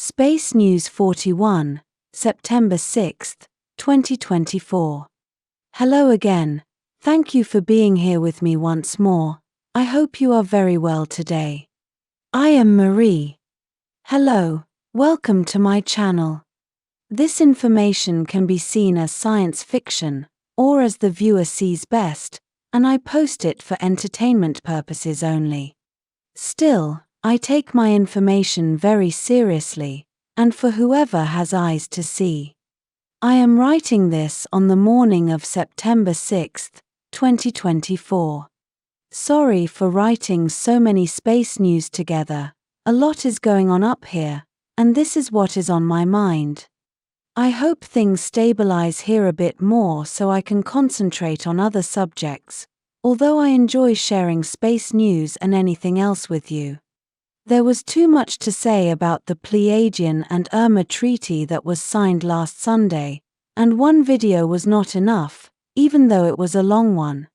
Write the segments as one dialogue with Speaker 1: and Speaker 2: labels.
Speaker 1: Space News 41, September 6, 2024. Hello again. Thank you for being here with me once more. I hope you are very well today. I am Marie. Hello, welcome to my channel. This information can be seen as science fiction, or as the viewer sees best, and I post it for entertainment purposes only. Still, I take my information very seriously, and for whoever has eyes to see. I am writing this on the morning of September 6, 2024. Sorry for writing so many space news together. A lot is going on up here, and this is what is on my mind. I hope things stabilize here a bit more so I can concentrate on other subjects, although I enjoy sharing space news and anything else with you. There was too much to say about the Pleiadian-Urmah treaty that was signed last Sunday, and one video was not enough, even though it was a long one.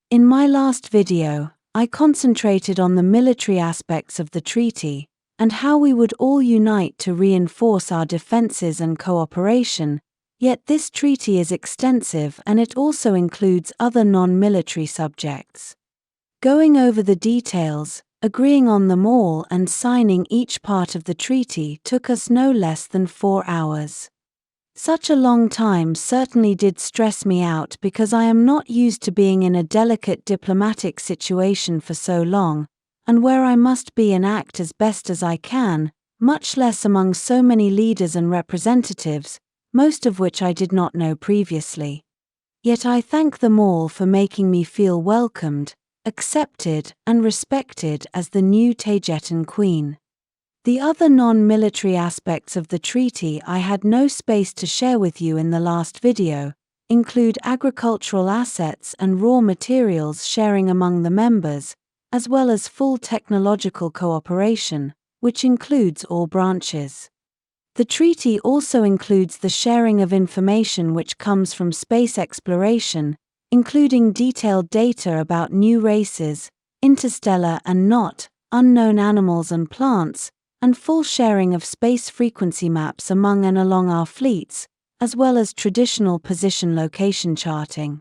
Speaker 1: In my last video, I concentrated on the military aspects of the treaty, and how we would all unite to reinforce our defenses and cooperation, yet this treaty is extensive and it also includes other non-military subjects. Going over the details, agreeing on them all and signing each part of the treaty took us no less than 4 hours. Such a long time certainly did stress me out because I am not used to being in a delicate diplomatic situation for so long, and where I must be and act as best as I can, much less among so many leaders and representatives, most of which I did not know previously. Yet I thank them all for making me feel welcomed, accepted and respected as the new Taygetan queen. The other non-military aspects of the treaty I had no space to share with you in the last video, include agricultural assets and raw materials sharing among the members, as well as full technological cooperation, which includes all branches. The treaty also includes the sharing of information which comes from space exploration, including detailed data about new races, interstellar and not unknown animals and plants, and full sharing of space frequency maps among and along our fleets, as well as traditional position location charting.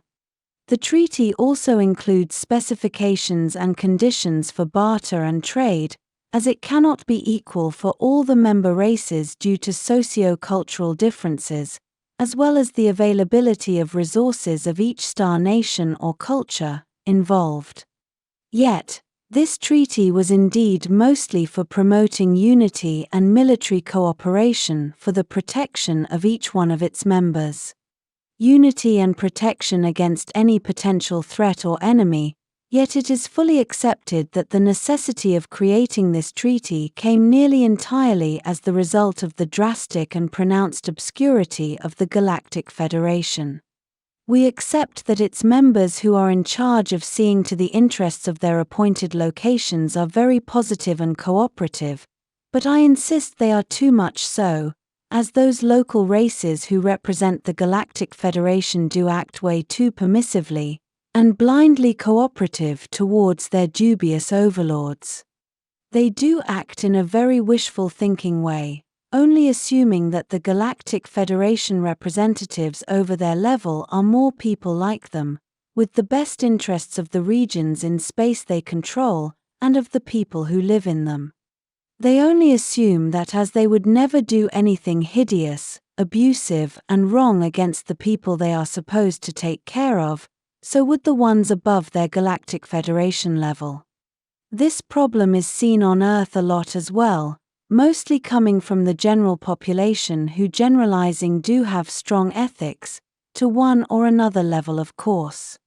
Speaker 1: The treaty also includes specifications and conditions for barter and trade, as it cannot be equal for all the member races due to socio-cultural differences, as well as the availability of resources of each star nation or culture involved. Yet, this treaty was indeed mostly for promoting unity and military cooperation for the protection of each one of its members. Unity and protection against any potential threat or enemy, yet it is fully accepted that the necessity of creating this treaty came nearly entirely as the result of the drastic and pronounced obscurity of the Galactic Federation. We accept that its members who are in charge of seeing to the interests of their appointed locations are very positive and cooperative, but I insist they are too much so, as those local races who represent the Galactic Federation do act way too permissively and blindly cooperative towards their dubious overlords. They do act in a very wishful thinking way, only assuming that the Galactic Federation representatives over their level are more people like them, with the best interests of the regions in space they control and of the people who live in them. They only assume that as they would never do anything hideous, abusive and wrong against the people they are supposed to take care of, so would the ones above their Galactic Federation level. This problem is seen on Earth a lot as well, mostly coming from the general population who generalizing do have strong ethics, to one or another level of course.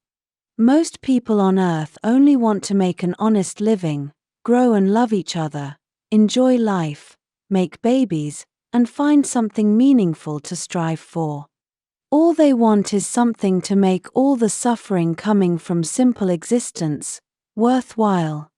Speaker 1: Most people on Earth only want to make an honest living, grow and love each other, enjoy life, make babies, and find something meaningful to strive for. All they want is something to make all the suffering coming from simple existence worthwhile.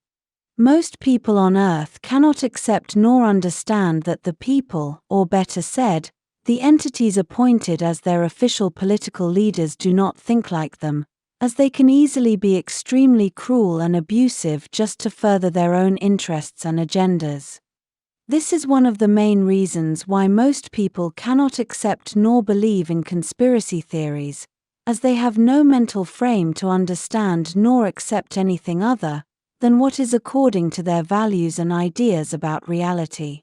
Speaker 1: Most people on Earth cannot accept nor understand that the people, or better said, the entities appointed as their official political leaders do not think like them, as they can easily be extremely cruel and abusive just to further their own interests and agendas. This is one of the main reasons why most people cannot accept nor believe in conspiracy theories, as they have no mental frame to understand nor accept anything other than what is according to their values and ideas about reality.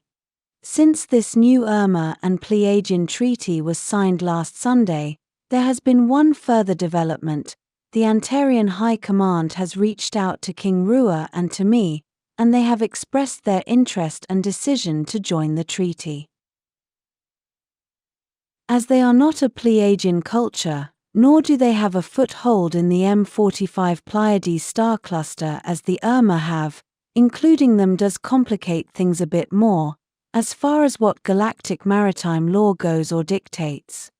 Speaker 1: Since this new Urmah and Pleiadian treaty was signed last Sunday, there has been one further development. The Antarian High Command has reached out to King Rua and to me, and they have expressed their interest and decision to join the treaty. As they are not a Pleiadian culture, nor do they have a foothold in the M45 Pleiades star cluster as the Urmah have, including them does complicate things a bit more, as far as what galactic maritime law goes or dictates.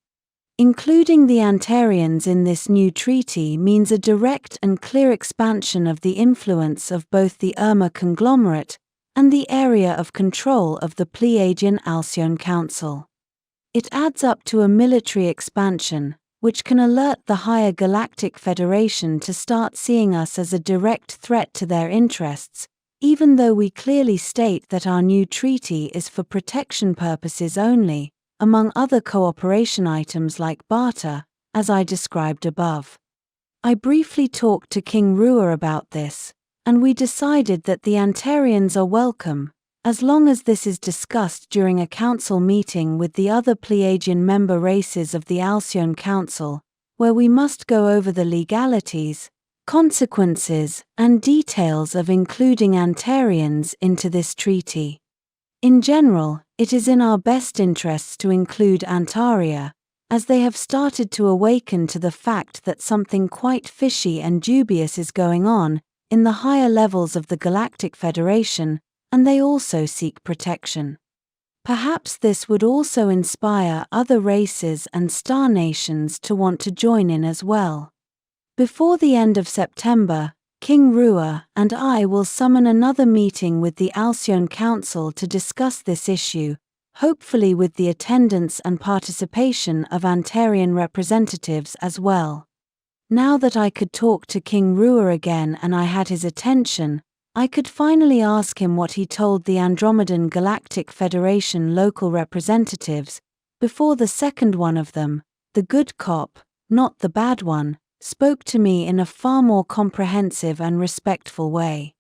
Speaker 1: Including the Antarians in this new treaty means a direct and clear expansion of the influence of both the Urmah conglomerate and the area of control of the Pleiadian Alcyone Council. It adds up to a military expansion, which can alert the higher Galactic Federation to start seeing us as a direct threat to their interests, even though we clearly state that our new treaty is for protection purposes only, among other cooperation items like barter, as I described above. I briefly talked to King Rua about this, and we decided that the Antarians are welcome, as long as this is discussed during a council meeting with the other Pleiadian member races of the Alcyone Council, where we must go over the legalities, consequences, and details of including Antarians into this treaty. In general, it is in our best interests to include Antaria, as they have started to awaken to the fact that something quite fishy and dubious is going on in the higher levels of the Galactic Federation, and they also seek protection. Perhaps this would also inspire other races and star nations to want to join in as well. Before the end of September, King Rua and I will summon another meeting with the Alcyone Council to discuss this issue, hopefully with the attendance and participation of Antarian representatives as well. Now that I could talk to King Rua again and I had his attention, I could finally ask him what he told the Andromedan Galactic Federation local representatives, before the second one of them, the good cop, not the bad one, spoke to me in a far more comprehensive and respectful way.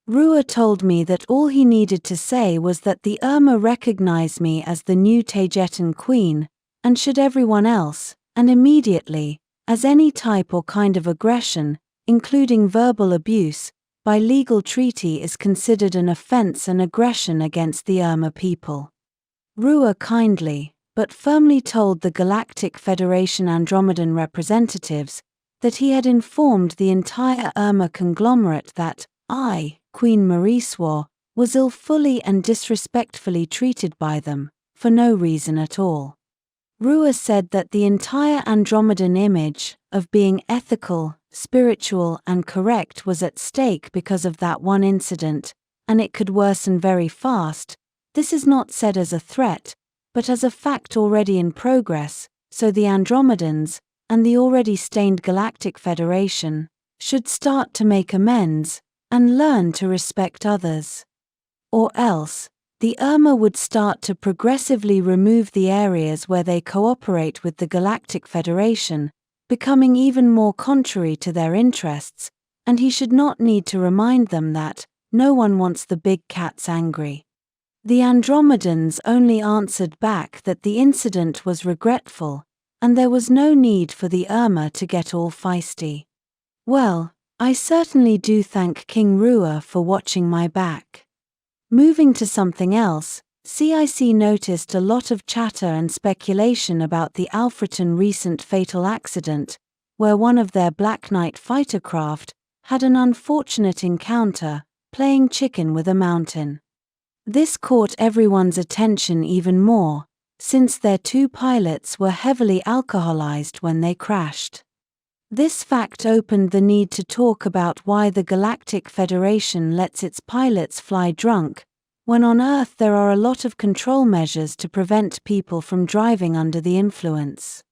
Speaker 1: Rua told me that all he needed to say was that the Urmah recognize me as the new Taygetan queen, and should everyone else, and immediately, as any type or kind of aggression, including verbal abuse, by legal treaty is considered an offense and aggression against the Urmah people. Rua kindly, but firmly told the Galactic Federation Andromedan representatives that he had informed the entire Urmah conglomerate that I, Queen Mariswa, was ill-fully and disrespectfully treated by them, for no reason at all. Rua said that the entire Andromedan image, of being ethical, spiritual and correct was at stake because of that one incident, and it could worsen very fast. This is not said as a threat, but as a fact already in progress, so the Andromedans, and the already stained Galactic Federation, should start to make amends, and learn to respect others. Or else, the Urmah would start to progressively remove the areas where they cooperate with the Galactic Federation, becoming even more contrary to their interests, and he should not need to remind them that no one wants the big cats angry. The Andromedans only answered back that the incident was regretful, and there was no need for the Urmah to get all feisty. Well, I certainly do thank King Rua for watching my back. Moving to something else, CIC noticed a lot of chatter and speculation about the Alfratan recent fatal accident, where one of their Black Knight fighter craft had an unfortunate encounter, playing chicken with a mountain. This caught everyone's attention even more, since their two pilots were heavily alcoholized when they crashed. This fact opened the need to talk about why the Galactic Federation lets its pilots fly drunk, when on Earth there are a lot of control measures to prevent people from driving under the influence.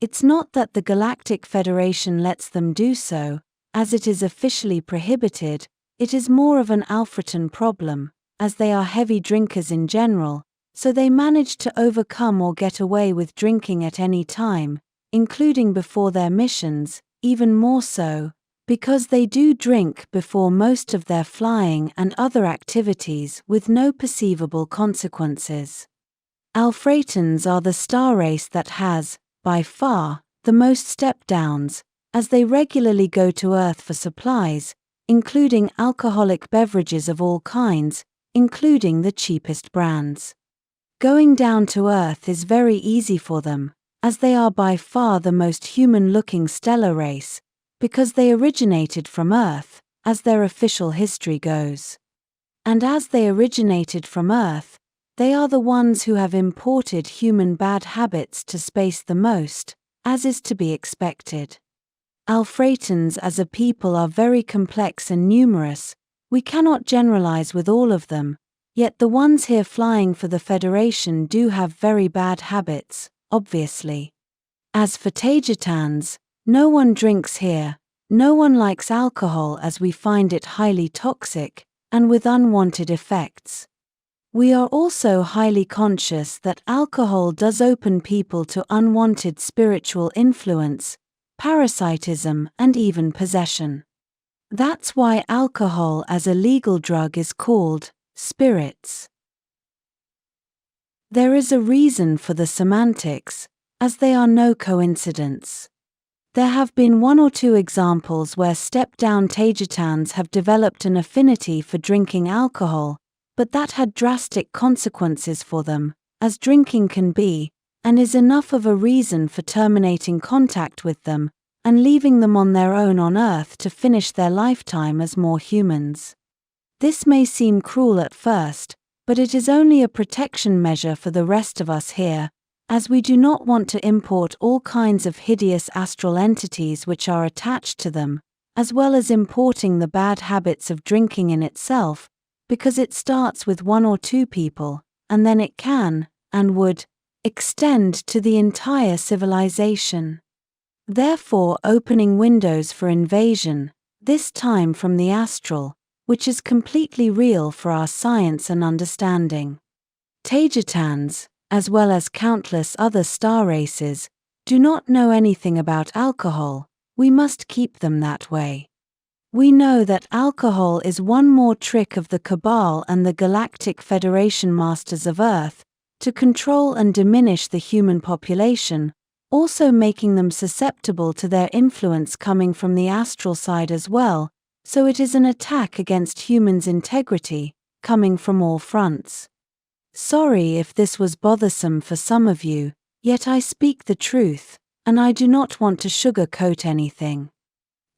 Speaker 1: It's not that the Galactic Federation lets them do so, as it is officially prohibited, it is more of an Alfratan problem, as they are heavy drinkers in general, so they manage to overcome or get away with drinking at any time, including before their missions, even more so, because they do drink before most of their flying and other activities with no perceivable consequences. Alfratans are the star race that has, by far, the most step-downs, as they regularly go to Earth for supplies, including alcoholic beverages of all kinds, including the cheapest brands. Going down to Earth is very easy for them, as they are by far the most human-looking stellar race, because they originated from Earth, as their official history goes. And as they originated from Earth, they are the ones who have imported human bad habits to space the most, as is to be expected. Alfratans as a people are very complex and numerous. We cannot generalize with all of them, yet the ones here flying for the Federation do have very bad habits, obviously. As for Taygeteanos, no one drinks here, no one likes alcohol as we find it highly toxic, and with unwanted effects. We are also highly conscious that alcohol does open people to unwanted spiritual influence, parasitism, and even possession. That's why alcohol as a legal drug is called spirits. There is a reason for the semantics, as they are no coincidence. There have been one or two examples where step-down Taygetanos have developed an affinity for drinking alcohol, but that had drastic consequences for them, as drinking can be, and is enough of a reason for terminating contact with them, and leaving them on their own on Earth to finish their lifetime as more humans. This may seem cruel at first, but it is only a protection measure for the rest of us here, as we do not want to import all kinds of hideous astral entities which are attached to them, as well as importing the bad habits of drinking in itself, because it starts with one or two people, and then it can, and would, extend to the entire civilization. Therefore, opening windows for invasion, this time from the astral, which is completely real for our science and understanding. Taygetanos, as well as countless other star races, do not know anything about alcohol. We must keep them that way. We know that alcohol is one more trick of the Cabal and the Galactic Federation Masters of Earth, to control and diminish the human population, also making them susceptible to their influence coming from the astral side as well, so it is an attack against humans' integrity, coming from all fronts. Sorry if this was bothersome for some of you, yet I speak the truth, and I do not want to sugarcoat anything.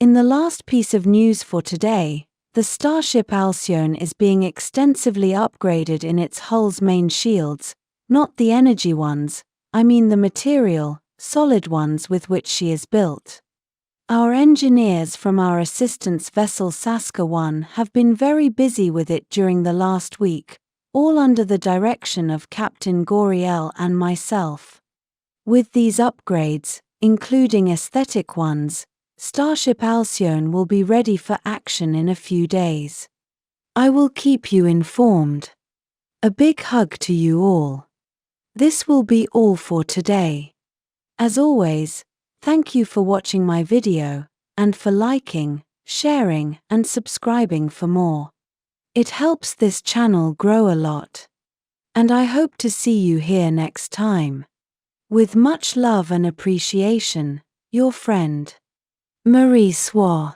Speaker 1: In the last piece of news for today, the starship Alcyone is being extensively upgraded in its hull's main shields, not the energy ones, I mean the material, solid ones with which she is built. Our engineers from our assistance vessel Saska 1 have been very busy with it during the last week, all under the direction of Captain Goriel and myself. With these upgrades, including aesthetic ones, Starship Alcyone will be ready for action in a few days. I will keep you informed. A big hug to you all. This will be all for today. As always, thank you for watching my video, and for liking, sharing, and subscribing for more. It helps this channel grow a lot. And I hope to see you here next time. With much love and appreciation, your friend, Marie Swaruu.